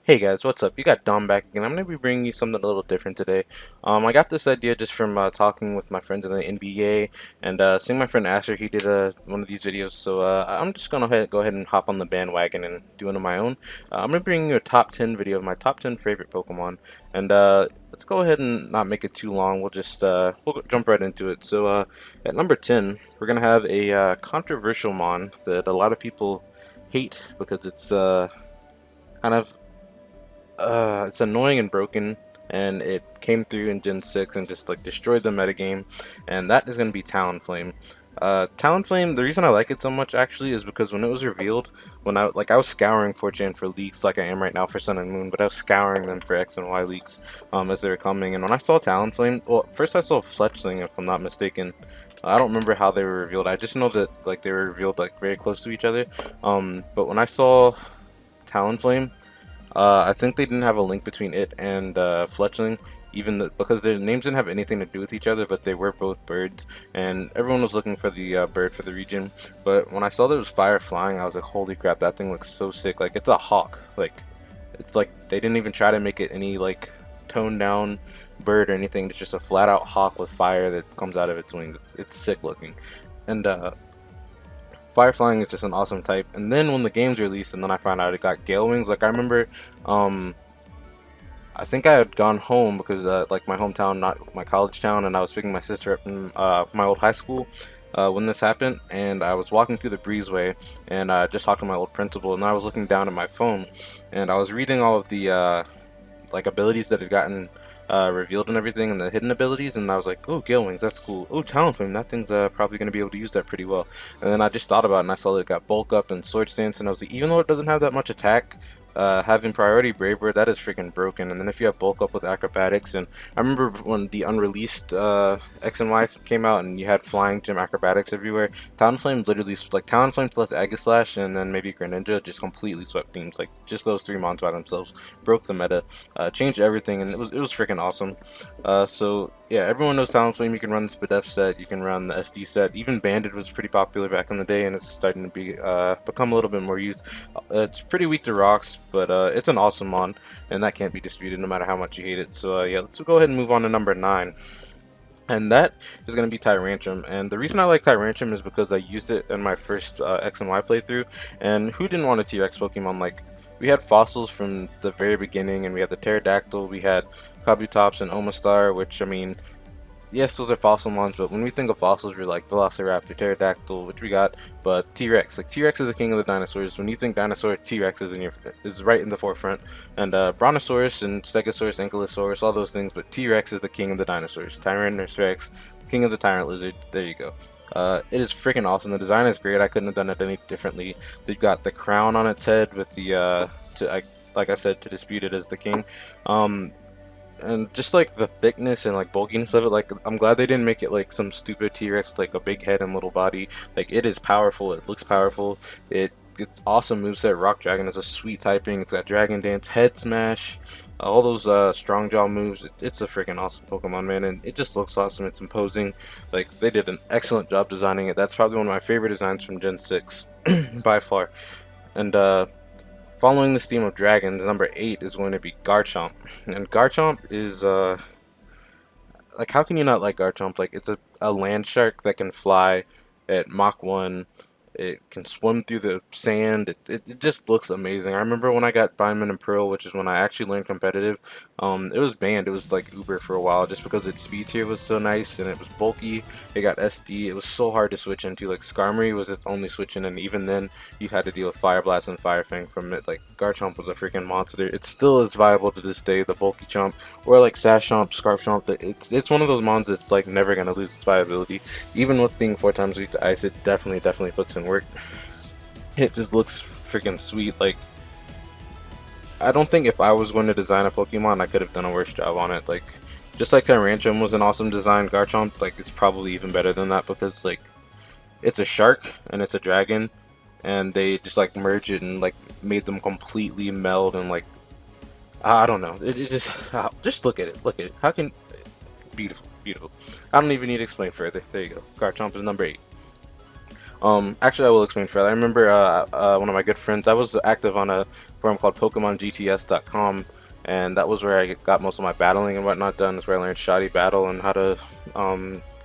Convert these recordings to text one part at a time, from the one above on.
Hey guys, what's up? You got Dom back again. I'm going to be bringing you something a little different today. I got this idea just from talking with my friends in the NBA and seeing my friend Asher. He did one of these videos, so I'm just going to go ahead and hop on the bandwagon and do one of my own. I'm going to bring you a top 10 video of my top 10 favorite Pokemon, and let's go ahead and not make it too long. We'll jump right into it. So at number 10, we're going to have a controversial mon that a lot of people hate because it's kind of it's annoying and broken, and it came through in Gen 6 and just like destroyed the metagame, and that is going to be Talonflame. Talonflame, the reason I like it so much actually is because when it was revealed, when I was scouring 4chan for leaks like I am right now for Sun and Moon, but I was scouring them for X and Y leaks as they were coming, and when I saw Talonflame, well, first I saw Fletchling if I'm not mistaken. I don't remember how they were revealed. I just know that like they were revealed like very close to each other. But when I saw Talonflame, I think they didn't have a link between it and Fletchling, because their names didn't have anything to do with each other, but they were both birds, and everyone was looking for the bird for the region. But when I saw there was fire flying, I was like, holy crap, that thing looks so sick. Like, it's a hawk. Like, it's like they didn't even try to make it any, like, toned down bird or anything. It's just a flat out hawk with fire that comes out of its wings. It's sick looking. And Fire Flying is just an awesome type. And then when the game's released, and then I found out it got Gale Wings, like I remember, um, I think I had gone home because like my hometown, not my college town, and I was picking my sister up from my old high school when this happened, and I was walking through the breezeway, and I just talked to my old principal, and I was looking down at my phone, and I was reading all of the like abilities that had gotten revealed and everything, and the hidden abilities, and I was like, oh, Gale Wings, that's cool. Oh, Talonflame, that thing's probably going to be able to use that pretty well. And then I just thought about it, and I saw that it got Bulk Up and Sword Stance, and I was like, even though it doesn't have that much attack, having priority Brave Bird, that is freaking broken. And then if you have Bulk Up with Acrobatics, and I remember when the unreleased X and Y came out, and you had Flying Gym Acrobatics everywhere, Talonflame literally, like Talonflame plus Aegislash, and then maybe Greninja just completely swept teams. Like, just those three mons by themselves broke the meta, changed everything, and it was freaking awesome. So yeah, everyone knows Talonflame. You can run the Spadef set, you can run the SD set. Even Banded was pretty popular back in the day, and it's starting to become a little bit more used. It's pretty weak to rocks, but it's an awesome mon, and that can't be disputed no matter how much you hate it. So yeah, let's go ahead and move on to number 9. And that is going to be Tyrantrum. And the reason I like Tyrantrum is because I used it in my first X and Y playthrough. And who didn't want a T-Rex Pokemon? Like, we had fossils from the very beginning, and we had the Pterodactyl, we had Kabutops and Omastar, which, I mean, yes, those are fossil mons, but when we think of fossils, we're like Velociraptor, Pterodactyl, which we got, but T-Rex. Like, T-Rex is the king of the dinosaurs. When you think dinosaur, T-Rex is right in the forefront. And Brontosaurus and Stegosaurus, Ankylosaurus, all those things, but T-Rex is the king of the dinosaurs. Tyrannosaurus Rex, king of the tyrant lizard. There you go. It is freaking awesome. The design is great. I couldn't have done it any differently. They've got the crown on its head with the like I said, to dispute it as the king. And just like the thickness and like bulkiness of it, like I'm glad they didn't make it like some stupid T-Rex with like a big head and little body. Like, it is powerful, it looks powerful, it's awesome moveset. Rock Dragon is a sweet typing, it's got Dragon Dance, Head Smash, all those strong jaw moves. It's a freaking awesome Pokemon, man, and it just looks awesome. It's imposing. Like, they did an excellent job designing it. That's probably one of my favorite designs from Gen 6 by far. And following this theme of dragons, number 8 is going to be Garchomp. And Garchomp is, like, how can you not like Garchomp? Like, it's a land shark that can fly at Mach 1. It can swim through the sand. It just looks amazing. I remember when I got Diamond and Pearl, which is when I actually learned competitive, it was banned. It was like Uber for a while just because its speed tier was so nice and it was bulky. It got SD. It was so hard to switch into. Like, Skarmory was its only switch in, and even then you had to deal with Fire Blast and Fire Fang from it. Like, Garchomp was a freaking monster. It still is viable to this day, the bulky chomp, or like Sashomp, Scarf Chomp. It's one of those mons that's like never gonna lose its viability. Even with being 4 times weak to ice, it definitely puts in work. It just looks freaking sweet. Like, I don't think if I was going to design a Pokemon, I could have done a worse job on it. Like, just like Tyrantrum was an awesome design, Garchomp, like, it's probably even better than that because, like, it's a shark and it's a dragon, and they just, like, merged it and, like, made them completely meld and, like, I don't know. It just look at it. Look at it. How can... Beautiful. Beautiful. I don't even need to explain further. There you go. Garchomp is number 8. Actually, I will explain further. I remember one of my good friends. I was active on a forum called PokemonGTS.com, and that was where I got most of my battling and whatnot done. That's where I learned shoddy battle and how to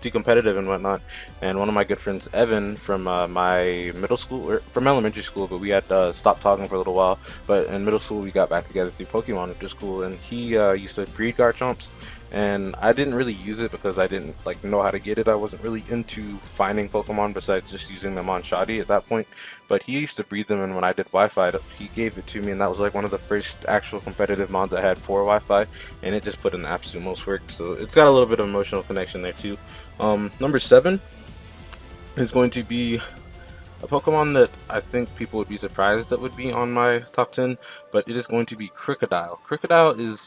do competitive and whatnot. And one of my good friends, Evan, from my middle school, or from elementary school, but we had stopped talking for a little while. But in middle school, we got back together through Pokemon, which is cool. And he used to breed Garchomps, and I didn't really use it because I didn't like know how to get it. I wasn't really into finding Pokemon besides just using them on Shoddy at that point. But he used to breed them, and when I did Wi-Fi, he gave it to me, and that was like one of the first actual competitive mods I had for Wi-Fi, and it just put in the absolute most work. So it's got a little bit of emotional connection there too. Number 7 is going to be a Pokemon that I think people would be surprised that would be on my top 10, but it is going to be Crocodile. Crocodile is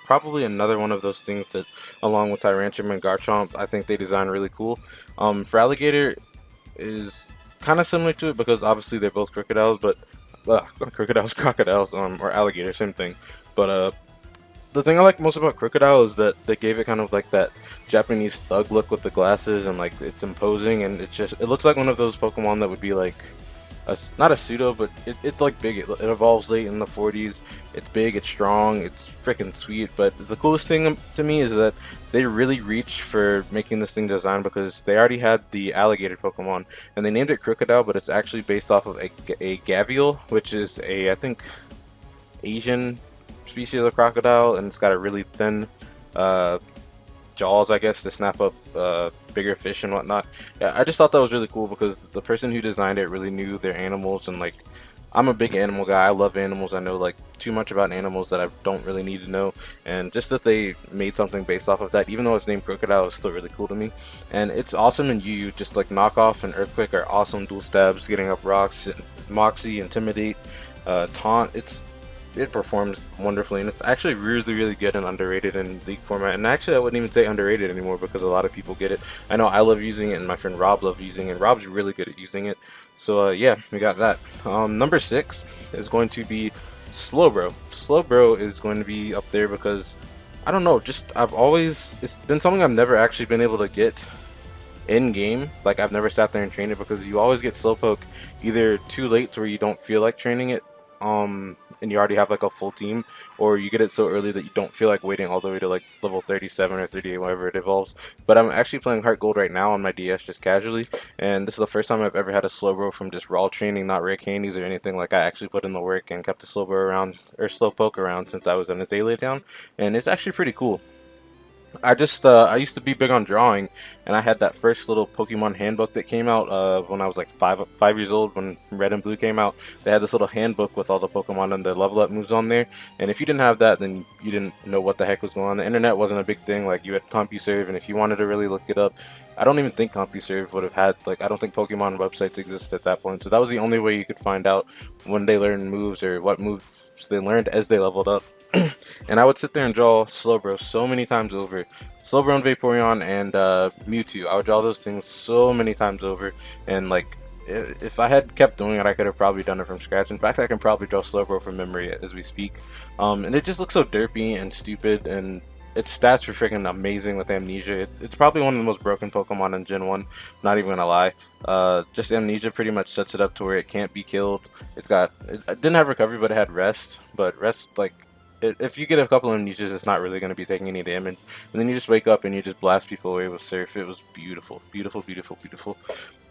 probably another one of those things that, along with Tyrantrum and Garchomp, I think they design really cool. For Alligator is kind of similar to it because obviously they're both crocodiles, but crocodiles, or alligator, same thing. But the thing I like most about Crocodile is that they gave it kind of like that Japanese thug look with the glasses, and like it's imposing, and it looks like one of those Pokemon that would be like not a pseudo, but it's like big. It evolves late in the 40s. It's big, it's strong, it's freaking sweet. But the coolest thing to me is that they really reached for making this thing design, because they already had the alligator Pokemon and they named it Crocodile, but it's actually based off of a Gavial, which is I think Asian species of crocodile, and it's got a really thin jaws, I guess, to snap up bigger fish and whatnot. Yeah, I just thought that was really cool because the person who designed it really knew their animals, and like, I'm a big animal guy. I love animals. I know like too much about animals that I don't really need to know, and just that they made something based off of that, even though it's named Crocodile, is still really cool to me. And it's awesome in UU. Just like Knockoff and Earthquake are awesome dual stabs, getting up rocks, Moxie, Intimidate, Taunt. It performs wonderfully, and it's actually really good and underrated in League format. And actually, I wouldn't even say underrated anymore because a lot of people get it. I know I love using it, and my friend Rob loves using it. Rob's really good at using it. So yeah, we got that. Number 6 is going to be Slowbro. Slowbro is going to be up there because I don't know, just it's been something I've never actually been able to get in game. Like, I've never sat there and trained it because you always get Slowpoke either too late to where you don't feel like training it, and you already have like a full team, or you get it so early that you don't feel like waiting all the way to like level 37 or 38, whatever it evolves. But I'm actually playing Heart Gold right now on my DS just casually, and this is the first time I've ever had a Slowbro from just raw training, not rare candies or anything. Like, I actually put in the work and kept the Slowbro around, or Slowpoke around, since I was in its A down, and it's actually pretty cool. I used to be big on drawing, and I had that first little Pokemon handbook that came out when I was like five years old, when Red and Blue came out. They had this little handbook with all the Pokemon and the level up moves on there, and if you didn't have that, then you didn't know what the heck was going on. The internet wasn't a big thing. Like, you had CompuServe, and if you wanted to really look it up, I don't even think CompuServe would have had, like, I don't think Pokemon websites existed at that point, so that was the only way you could find out when they learned moves or what moves they learned as they leveled up. And I would sit there and draw Slowbro so many times over. Slowbro and Vaporeon and Mewtwo. I would draw those things so many times over. And like, if I had kept doing it, I could have probably done it from scratch. In fact, I can probably draw Slowbro from memory as we speak. And it just looks so derpy and stupid, and its stats are freaking amazing with Amnesia. It's probably one of the most broken Pokemon in Gen 1, not even gonna lie. Just Amnesia pretty much sets it up to where it can't be killed. It didn't have recovery, but it had rest. But rest, like, if you get a couple of amnesias, it's not really going to be taking any damage. And then you just wake up and you just blast people away with Surf. It was beautiful.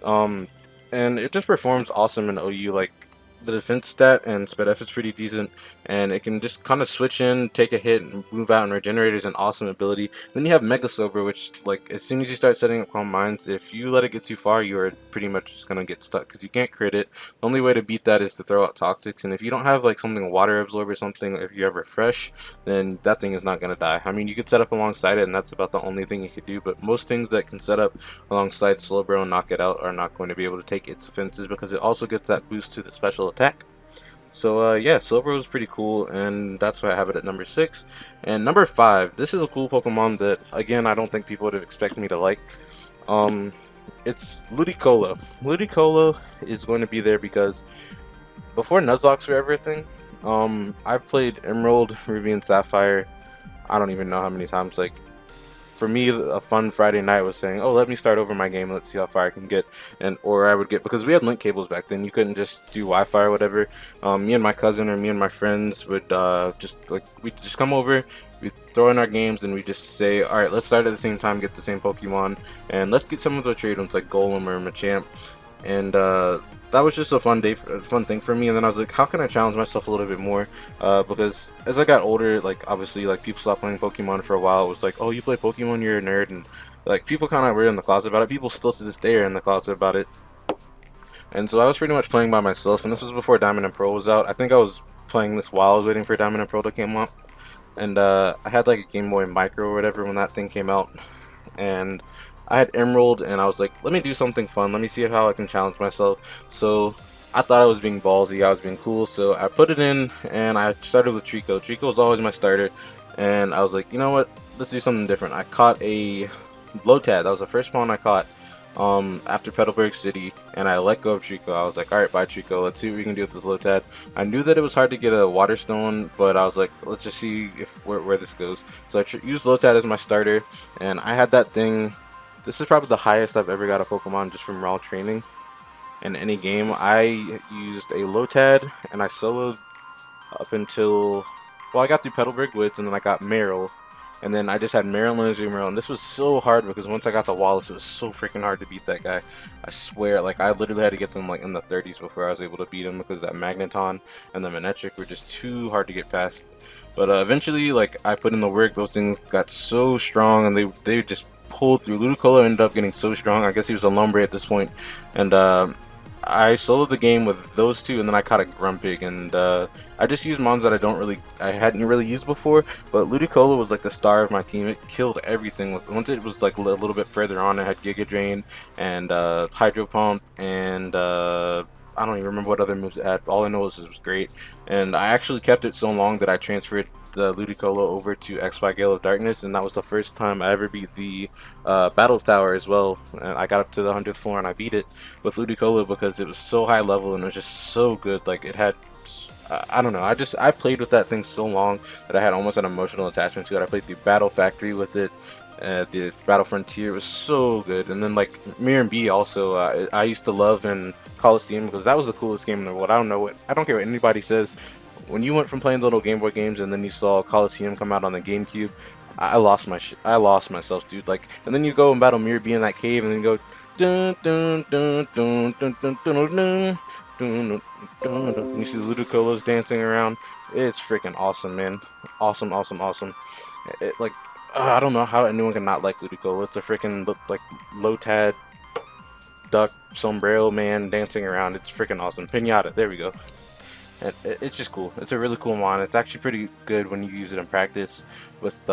And it just performs awesome in OU. Like, the defense stat and speed F is pretty decent, and it can just kind of switch in, take a hit, and move out, and regenerate is an awesome ability. Then you have Mega Slowbro, which, like, as soon as you start setting up Calm Minds, if you let it get too far, you are pretty much just going to get stuck, because you can't crit it. The only way to beat that is to throw out Toxics, and if you don't have, like, something Water Absorb or something, if you have Refresh, then that thing is not going to die. I mean, you could set up alongside it, and that's about the only thing you could do, but most things that can set up alongside Slowbro and knock it out are not going to be able to take its offenses, because it also gets that boost to the special attack. So yeah, Slowbro is pretty cool, and that's why I have it at number 6. And number 5, this is a cool Pokemon that, again, I don't think people would have expected me to like. It's Ludicolo. Ludicolo is going to be there because before Nuzlocke were everything, I've played Emerald, Ruby, and Sapphire, I don't even know how many times, like for me, a fun Friday night was saying, "Oh, let me start over my game. Let's see how far I can get." And or I would get, because we had link cables back then. You couldn't just do Wi-Fi or whatever. Me and my cousin or me and my friends would just like we'd just come over. We throw in our games and we just say, all right, let's start at the same time, get the same Pokemon, and let's get some of the trade ones like Golem or Machamp. And that was just a fun day, a fun thing for me. And then I was like, how can I challenge myself a little bit more? Because as I got older, like obviously, like people stopped playing Pokemon for a while. It was like, oh, you play Pokemon, you're a nerd, and like people kind of were in the closet about it. People still to this day are in the closet about it. And so I was pretty much playing by myself, and this was before Diamond and Pearl was out. I think I was playing this while I was waiting for Diamond and Pearl to come out. And I had like a Game Boy Micro or whatever when that thing came out, and I had Emerald, and I was like, let me do something fun, let me see how I can challenge myself. So I thought I was being ballsy, I was being cool, so I put it in, and I started with Trico. Trico was always my starter, and I was like, you know what, let's do something different. I caught a Lotad. That was the first pawn I caught after Petalburg City, and I let go of Trico. I was like, alright, bye Trico, let's see what we can do with this Lotad. I knew that it was hard to get a Water Stone, but I was like, let's just see if where this goes. So I used Lotad as my starter, and I had that thing. This is probably the highest I've ever got a Pokemon just from raw training in any game. I used a Lotad, and I soloed up until, well, I got through Petalburg Woods, and then I got Meryl. And then I just had Meryl and Azumarill, and this was so hard because once I got the Wallace, it was so freaking hard to beat that guy. I swear, like, I literally had to get them like in the 30s before I was able to beat him, because that Magneton and the Manectric were just too hard to get past. But eventually, like, I put in the work. Those things got so strong, and they just pulled through. Ludicolo ended up getting so strong. I guess he was a Lombre at this point, and I soloed the game with those two, and then I caught a Grumpig, and I just used mons that I hadn't really used before. But Ludicolo was like the star of my team. It killed everything. Once it was like a little bit further on, it had Giga Drain and Hydro Pump, and I don't even remember what other moves it had. All I know is it was great, and I actually kept it so long that I transferred the Ludicolo over to X-Y Gale of Darkness, and that was the first time I ever beat the Battle Tower as well. And I got up to the 100th floor and I beat it with Ludicolo because it was so high level and it was just so good. Like, it had, I don't know, I played with that thing so long that I had almost an emotional attachment to it. I played the Battle Factory with it. The Battle Frontier was so good, and then like Mir and B also, I used to love in Coliseum because that was the coolest game in the world. I don't care what anybody says. When you went from playing little Game Boy games and then you saw Coliseum come out on the GameCube, I lost myself, dude. Like, and then you go and battle Mirror B in that cave, and then you go dun dun dun dun dun dun dun dun dun dun dun. And you see the Ludicolos dancing around. It's freaking awesome, man. Awesome, awesome, awesome. Like, I don't know how anyone can not like Ludicolo. It's a freaking like Lotad duck sombrero man dancing around. It's freaking awesome. Pinata, there we go. It's just cool. It's a really cool mon. It's actually pretty good when you use it in practice with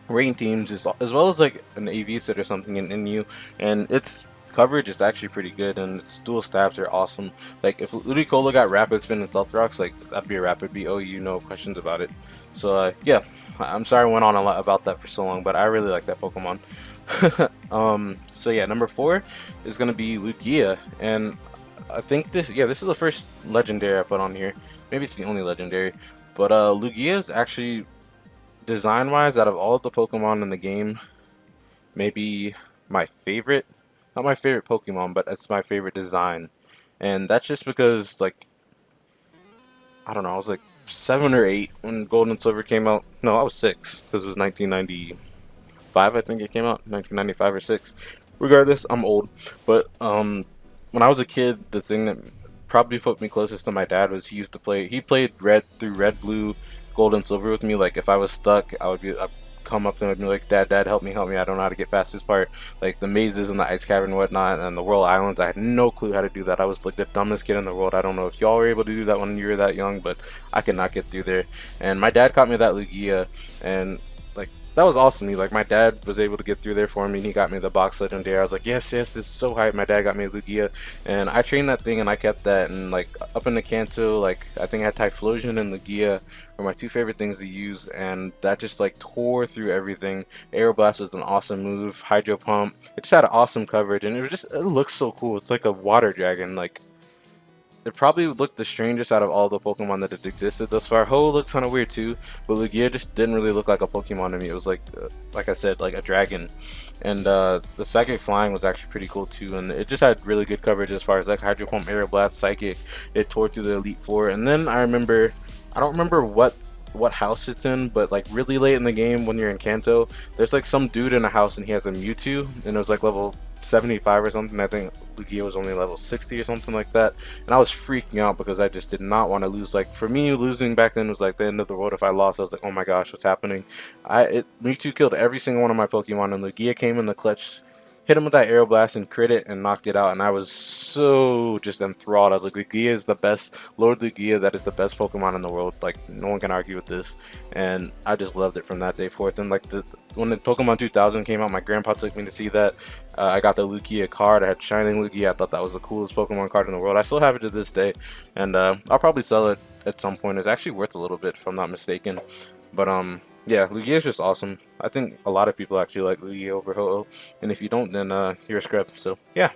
rain teams, as well as like an AV set or something in you. And its coverage is actually pretty good, and its dual stabs are awesome. Like, if Ludicolo got Rapid Spin and Stealth Rocks, like, that'd be a Rapid BOU, no questions about it. So yeah, I'm sorry I went on a lot about that for so long, but I really like that Pokemon. So yeah, number 4 is gonna be Lugia, and I think this is the first legendary I put on here. Maybe it's the only legendary, but Lugia is actually, design-wise, out of all of the Pokemon in the game, maybe my favorite. Not my favorite Pokemon, but it's my favorite design, and that's just because, like, I don't know, I was like 7 or 8 when Gold and Silver came out. No, I was 6 because it was 1995. I think it came out 1995 or 6. Regardless, I'm old, but when I was a kid, the thing that probably put me closest to my dad was he played Red, Blue, Gold, and Silver with me. Like, if I was stuck, I'd come up to him and be like, Dad, help me, I don't know how to get past this part. Like, the mazes and the ice cavern and whatnot, and the Whirl Islands, I had no clue how to do that. I was like the dumbest kid in the world. I don't know if y'all were able to do that when you were that young, but I could not get through there. And my dad caught me that Lugia, and like, that was awesome to me. Like, my dad was able to get through there for me, and he got me the box legendary. I was like, yes, this is so hype. My dad got me Lugia, and I trained that thing, and I kept that. And like, up in the Kanto, like, I think I had Typhlosion and Lugia were my 2 favorite things to use, and that just like tore through everything. Aeroblast was an awesome move. Hydro Pump, it just had an awesome coverage, and it looks so cool. It's like a water dragon. Like, it probably looked the strangest out of all the Pokemon that had existed thus far. Ho looks kind of weird too, but Lugia just didn't really look like a Pokemon to me. It was like I said, like a dragon. And the Psychic Flying was actually pretty cool too, and it just had really good coverage as far as like Hydro Pump, Aerial Blast, Psychic. It tore through the Elite Four, and then I don't remember what house it's in, but like really late in the game when you're in Kanto, there's like some dude in a house and he has a Mewtwo, and it was like level 75 or something. I think Lugia was only level 60 or something like that, and I was freaking out because I just did not want to lose. Like for me, losing back then was like the end of the world. If I lost, I was like, oh my gosh, what's happening? Mewtwo killed every single one of my Pokemon, and Lugia came in the clutch, hit him with that Aerial Blast and crit it and knocked it out, and I was so just enthralled. I was like, Lugia is the best, Lord Lugia, that is the best Pokemon in the world. Like, no one can argue with this, and I just loved it from that day forth. And like when the Pokemon 2000 came out, my grandpa took me to see that. I got the Lugia card. I had Shining Lugia. I thought that was the coolest Pokemon card in the world. I still have it to this day, and I'll probably sell it at some point. It's actually worth a little bit if I'm not mistaken. But yeah, Lugia is just awesome. I think a lot of people actually like Lugia over Ho-Oh, and if you don't, then you're a scrub. So yeah.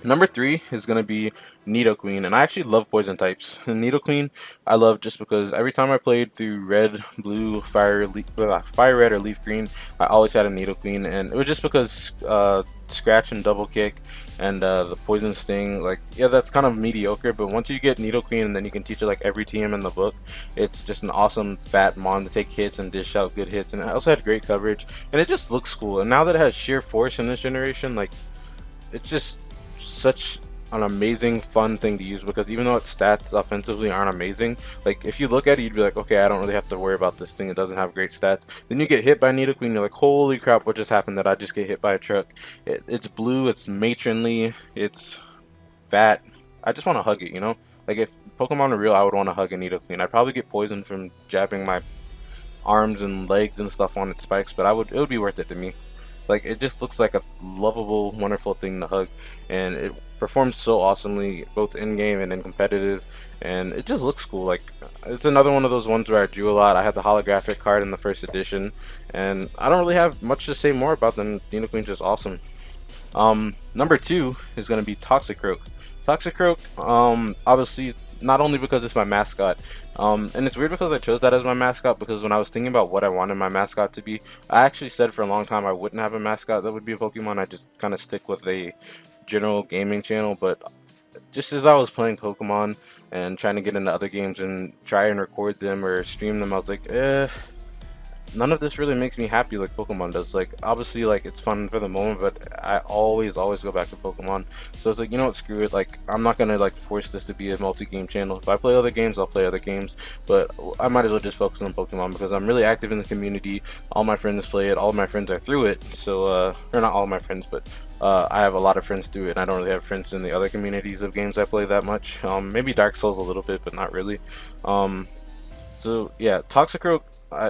Number 3 is going to be Nidoqueen, and I actually love poison types. And Nidoqueen I love just because every time I played through Red, Blue, Fire Red, or Leaf Green, I always had a Nidoqueen, and it was just because Scratch and Double Kick and the Poison Sting, like, yeah, that's kind of mediocre, but once you get Nidoqueen and then you can teach it like every TM in the book, it's just an awesome fat mon to take hits and dish out good hits, and it also had great coverage, and it just looks cool. And now that it has sheer force in this generation, like, it's just such an amazing fun thing to use, because even though its stats offensively aren't amazing, like if you look at it you'd be like, okay, I don't really have to worry about this thing, it doesn't have great stats. Then you get hit by Nidoqueen, you're like, holy crap, what just happened? That I just get hit by a truck. It's blue, it's matronly, it's fat. I just want to hug it, you know? Like if Pokemon were real, I would want to hug a Nidoqueen. I'd probably get poisoned from jabbing my arms and legs and stuff on its spikes, but it would be worth it to me. Like, it just looks like a lovable, wonderful thing to hug, and it performs so awesomely both in-game and in competitive, and it just looks cool. Like, it's another one of those ones where I drew a lot. I had the holographic card in the first edition, and I don't really have much to say more about them. Nidoqueen's just awesome. Number 2 is going to be Toxicroak. Toxicroak, obviously, not only because it's my mascot, and it's weird because I chose that as my mascot, because when I was thinking about what I wanted my mascot to be, I actually said for a long time I wouldn't have a mascot that would be a Pokemon. I just kind of stick with a general gaming channel. But just as I was playing Pokemon and trying to get into other games and try and record them or stream them, I was like, none of this really makes me happy like Pokemon does. Like, obviously, like, it's fun for the moment, but I always go back to Pokemon. So it's like, you know what, screw it. Like, I'm not gonna like force this to be a multi-game channel. If I play other games, I'll play other games, but I might as well just focus on Pokemon because I'm really active in the community. All my friends play it, all my friends are through it. So or not all my friends, but I have a lot of friends through it, and I don't really have friends in the other communities of games I play that much. Maybe Dark Souls a little bit, but not really. So yeah, Toxicroak,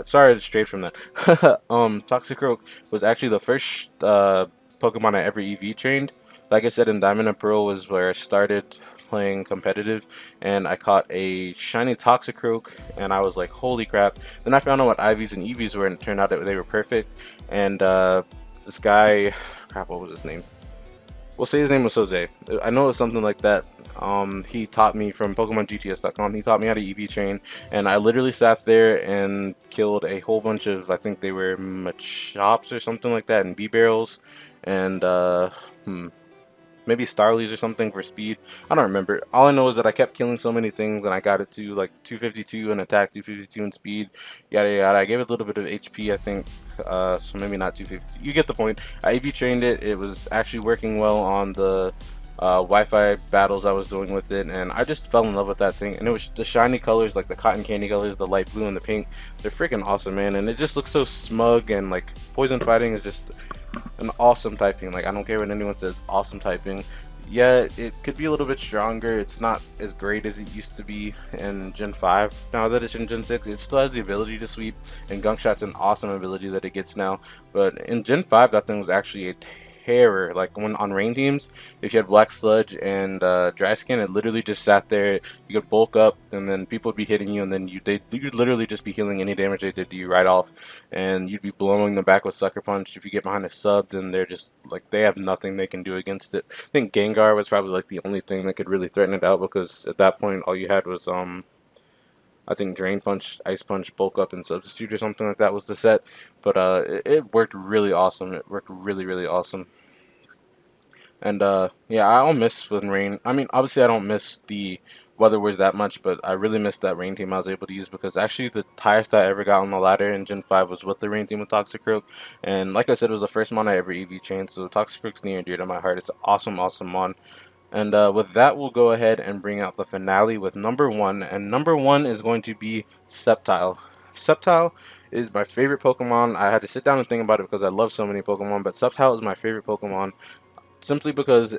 sorry to stray from that. Toxicroak was actually the first Pokemon I ever EV trained. Like I said, in Diamond and Pearl was where I started playing competitive, and I caught a shiny Toxicroak, and I was like, holy crap. Then I found out what IVs and EVs were, and it turned out that they were perfect. And this guy, crap, what was his name? We'll say his name was Jose. I know it was something like that. He taught me from PokemonGTS.com. He taught me how to EV train, and I literally sat there and killed a whole bunch of, I think they were Machops or something like that, and B-Barrels, and maybe Starlies or something for speed. I don't remember. All I know is that I kept killing so many things, and I got it to like 252 in attack, 252 in speed, yada yada. I gave it a little bit of HP, I think, so maybe not 250. You get the point. I EV trained it. It was actually working well on the Wi-Fi battles I was doing with it, and I just fell in love with that thing. And it was the shiny colors, like the cotton candy colors, the light blue and the pink. They're freaking awesome, man, and it just looks so smug. And like, poison fighting is just an awesome typing. Like, I don't care what anyone says, awesome typing. Yeah, it could be a little bit stronger. It's not as great as it used to be in Gen 5. Now that it's in Gen 6, it still has the ability to sweep, and Gunk Shot's an awesome ability that it gets now. But in Gen 5, that thing was actually a terror. Like when on rain teams, if you had Black Sludge and Dry Skin, it literally just sat there. You could bulk up, and then people would be hitting you, and then you'd literally just be healing any damage they did to you right off, and you'd be blowing them back with Sucker Punch. If you get behind a sub, then they're just like they have nothing they can do against it. I think Gengar was probably like the only thing that could really threaten it out, because at that point all you had was I think Drain Punch, Ice Punch, Bulk Up, and Substitute or something like that was the set. But it worked really awesome. It worked really, really awesome. And yeah, I don't miss with rain. I mean, obviously, I don't miss the weather was that much, but I really miss that rain team I was able to use, because actually the highest I ever got on the ladder in Gen 5 was with the rain team with Toxicroak. And like I said, it was the first mon I ever EV chained, so Toxicroak's near and dear to my heart. It's an awesome, awesome mon. And with that, we'll go ahead and bring out the finale with number one. And number one is going to be Sceptile. Sceptile is my favorite Pokemon. I had to sit down and think about it because I love so many Pokemon, but Sceptile is my favorite Pokemon simply because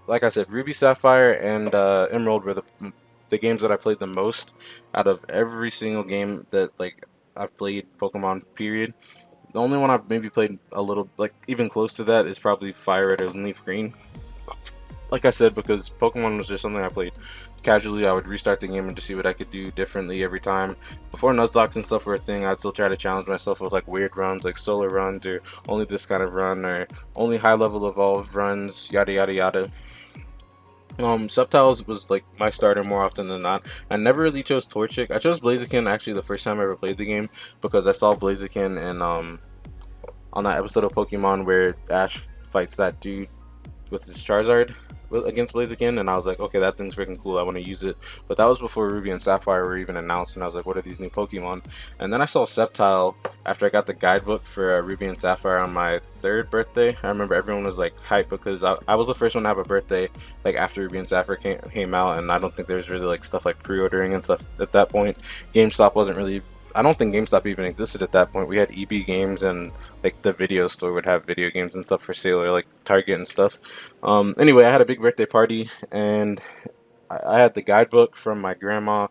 like I said, Ruby, Sapphire, and Emerald were the games that I played the most out of every single game that like I've played Pokemon. Period. The only one I've maybe played a little like even close to that is probably Fire Red and Leaf Green. Like I said, because Pokemon was just something I played casually. I would restart the game and just see what I could do differently every time. Before Nuzlocke and stuff were a thing, I'd still try to challenge myself with like weird runs, like solar runs, or only this kind of run, or only high level evolved runs, yada yada yada. Sceptiles was like my starter more often than not. I never really chose Torchic. I chose Blaziken actually the first time I ever played the game, because I saw Blaziken and on that episode of Pokemon where Ash fights that dude with his Charizard against Blaziken, and I was like, okay, that thing's freaking cool, I want to use it. But that was before Ruby and Sapphire were even announced, and I was like, what are these new Pokemon? And then I saw Sceptile after I got the guidebook for Ruby and Sapphire on my 3rd birthday. I remember everyone was like hyped, because I was the first one to have a birthday like after Ruby and Sapphire came out, and I don't think there was really like stuff like pre-ordering and stuff at that point. GameStop wasn't really, I don't think GameStop even existed at that point. We had EB Games, and like the video store would have video games and stuff for sale, or like Target and stuff. Anyway, I had a big birthday party, and I had the guidebook from my grandma,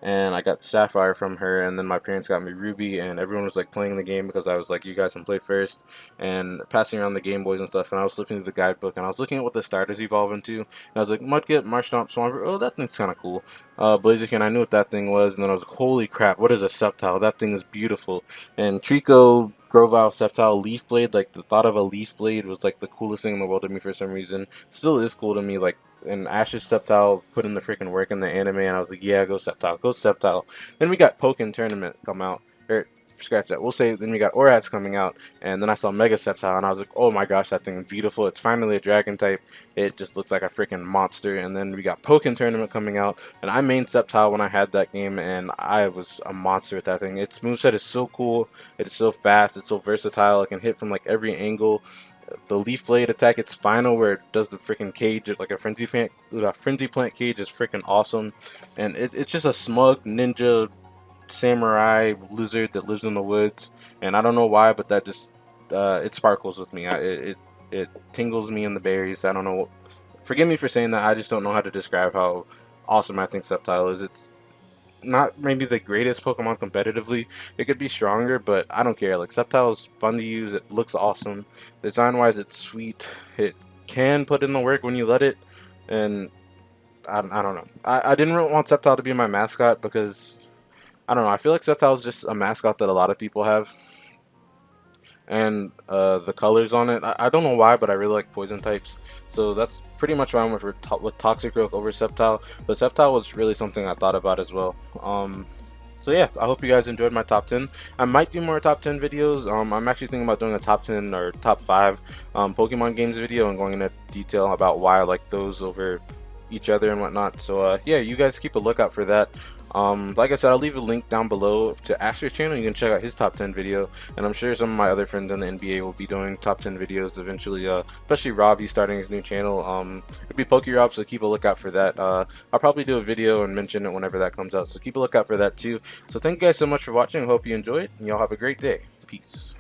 and I got Sapphire from her, and then my parents got me Ruby, and everyone was like playing the game because I was like, you guys can play first, and passing around the Game Boys and stuff. And I was looking through the guidebook, and I was looking at what the starters evolve into, and I was like, Mudkip, Marshtomp, Swampert, oh, that thing's kind of cool. Blaziken, I knew what that thing was, and then I was like, holy crap, what is a Sceptile? That thing is beautiful. And Trico, Grovyle, Sceptile, Leaf Blade, like the thought of a Leaf Blade was like the coolest thing in the world to me for some reason. Still is cool to me, like, and Ash's Sceptile put in the freaking work in the anime, and I was like, yeah, go Sceptile, go Sceptile. Then we got Pokken Tournament come out, or scratch that, we'll say, then we got Orats coming out, and then I saw Mega Sceptile, and I was like, oh my gosh, that thing is beautiful. It's finally a dragon type. It just looks like a freaking monster. And then we got Pokken Tournament coming out, and I mained Sceptile when I had that game, and I was a monster with that thing. Its moveset is so cool, it is so fast, it's so versatile, it can hit from like every angle. The Leaf Blade attack, its final, where it does the freaking cage like a frenzy plant cage, is freaking awesome. And it's just a smug ninja samurai lizard that lives in the woods, and I don't know why, but that just it sparkles with me. It tingles me in the berries. I don't know. Forgive me for saying that. I just don't know how to describe how awesome I think Sceptile is. It's not maybe the greatest Pokemon competitively. It could be stronger, but I don't care. Like, Sceptile is fun to use. It looks awesome. Design wise, it's sweet. It can put in the work when you let it, and I don't know. I didn't really want Sceptile to be my mascot because I don't know. I feel like Sceptile is just a mascot that a lot of people have, and the colors on it, I don't know why, but I really like poison types. So that's pretty much why I went with Toxicroak over Sceptile. But Sceptile was really something I thought about as well. So yeah, I hope you guys enjoyed my top 10. I might do more top 10 videos. I'm actually thinking about doing a top 10 or top 5 Pokemon games video and going into detail about why I like those over each other and whatnot. So yeah, you guys keep a lookout for that. Like I said, I'll leave a link down below to Asher's channel. You can check out his top 10 video, and I'm sure some of my other friends in the NBA will be doing top 10 videos eventually, especially Rob. He's starting his new channel. It'll be PokeRob, so keep a lookout for that. I'll probably do a video and mention it whenever that comes out, so keep a lookout for that too. So thank you guys so much for watching. I hope you enjoyed, and y'all have a great day. Peace.